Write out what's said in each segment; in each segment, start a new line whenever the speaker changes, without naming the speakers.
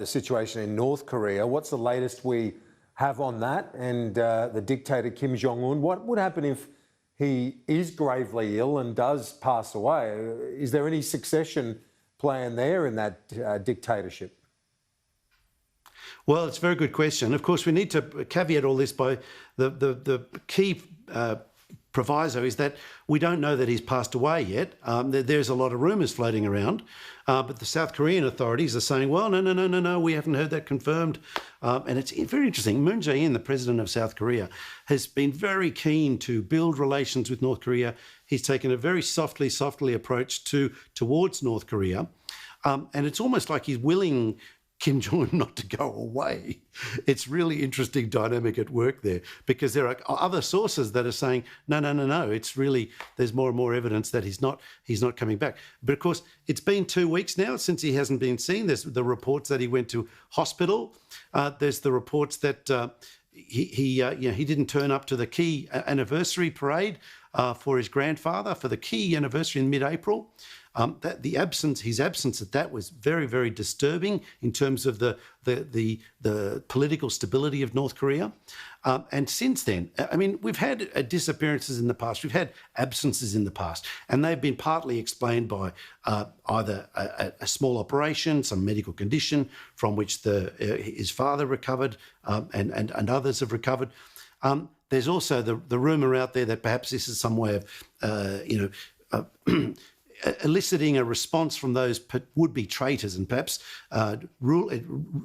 the situation in North Korea. What's the latest we have on that? And the dictator Kim Jong Un, what would happen if he is gravely ill and does pass away? Is there any succession plan there in that dictatorship?
Well, it's a very good question. Of course, we need to caveat all this by the key proviso is that we don't know that he's passed away yet. There's a lot of rumours floating around, but the South Korean authorities are saying, well, no, we haven't heard that confirmed. And it's very interesting. Moon Jae-in, the president of South Korea, has been very keen to build relations with North Korea. He's taken a very softly approach towards North Korea. And it's almost like he's willing Kim Jong Un not to go away. It's really interesting dynamic at work there, because there are other sources that are saying, no, it's really, there's more and more evidence that he's not coming back. But of course, it's been 2 weeks now since he hasn't been seen. There's the reports that he went to hospital. There's the reports that he didn't turn up to the key anniversary parade for his grandfather, for the key anniversary in mid-April. His absence at that was very, very disturbing in terms of the political stability of North Korea. And since then, I mean, we've had disappearances in the past, we've had absences in the past, and they've been partly explained by either a small operation, some medical condition from which his father recovered, and others have recovered. There's also the rumour out there that perhaps this is some way of, eliciting a response from those would-be traitors, and perhaps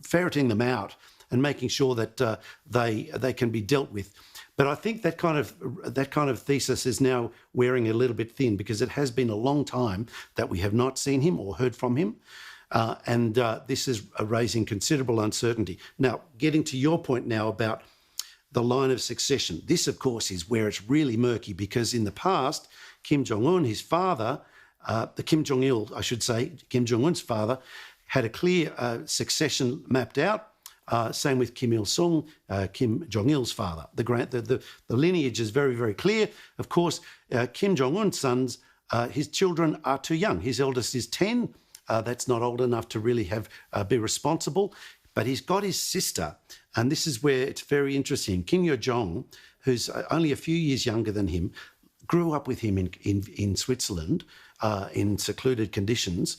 ferreting them out and making sure that they can be dealt with. But I think that kind of thesis is now wearing a little bit thin, because it has been a long time that we have not seen him or heard from him. And this is raising considerable uncertainty. Now, getting to your point now about the line of succession, this, of course, is where it's really murky, because in the past, Kim Jong Un, his father, the Kim Jong-il, I should say, Kim Jong-un's father, had a clear succession mapped out. Same with Kim Il-sung, Kim Jong-il's father. The lineage is very, very clear. Of course, Kim Jong-un's sons, his children are too young. His eldest is 10. That's not old enough to really be responsible. But he's got his sister, and this is where it's very interesting. Kim Yo Jong, who's only a few years younger than him, grew up with him in Switzerland in secluded conditions,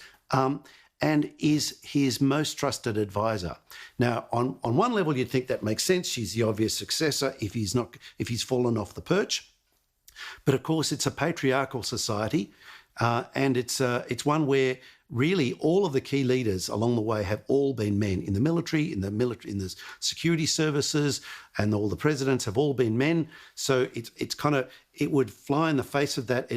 and is his most trusted advisor. Now, on one level, you'd think that makes sense. She's the obvious successor if he's fallen off the perch. But of course, it's a patriarchal society, and it's one where really all of the key leaders along the way have all been men in the military, in the security services, and all the presidents have all been men. So it would fly in the face of that.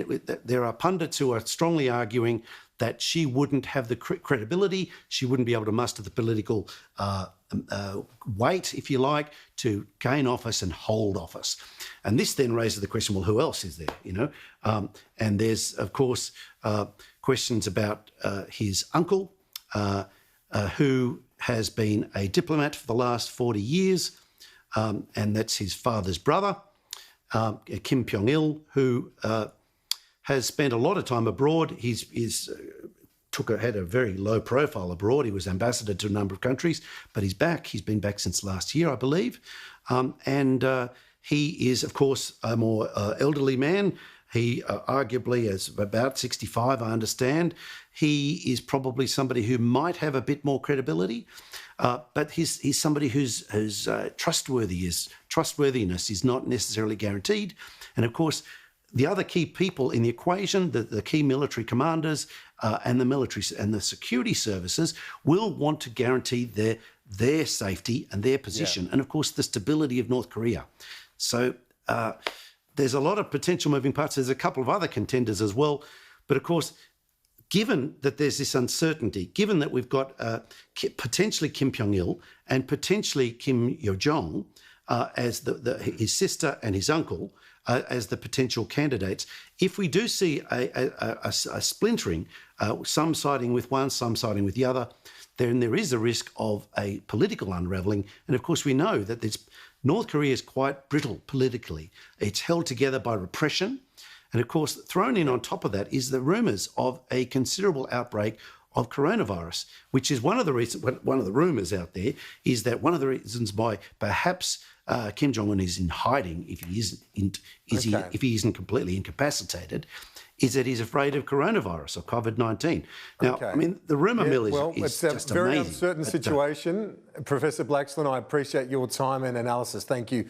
There are pundits who are strongly arguing that she wouldn't have the credibility, she wouldn't be able to muster the political weight, if you like, to gain office and hold office. And this then raises the question, well, who else is there, And there's, of course, questions about his uncle, who has been a diplomat for the last 40 years, and that's his father's brother, Kim Jong-il, who has spent a lot of time abroad. Had a very low profile abroad. He was ambassador to a number of countries, but he's back. He's been back since last year, I believe. And he is, of course, a more elderly man. He arguably is about 65, I understand. He is probably somebody who might have a bit more credibility, but he's somebody whose trustworthiness is not necessarily guaranteed. And of course, the other key people in the equation, the key military commanders and the military and the security services, will want to guarantee their safety and their position, and of course the stability of North Korea. So there's a lot of potential moving parts. There's a couple of other contenders as well, but of course, given that there's this uncertainty, given that we've got potentially Kim Jong-il and potentially Kim Yo Jong as his sister and his uncle as the potential candidates, if we do see a splintering, some siding with one, some siding with the other, then there is a risk of a political unravelling. And of course, we know that North Korea is quite brittle politically. It's held together by repression. And of course, thrown in on top of that is the rumours of a considerable outbreak of coronavirus, which is one of the reasons. One of the rumours out there is that one of the reasons why perhaps Kim Jong Un is in hiding, if he isn't completely incapacitated, is that he's afraid of coronavirus or COVID-19. Now, I mean, the rumour mill is
it's
just
a very
amazing.
uncertain situation. Professor Blaxland, I appreciate your time and analysis. Thank you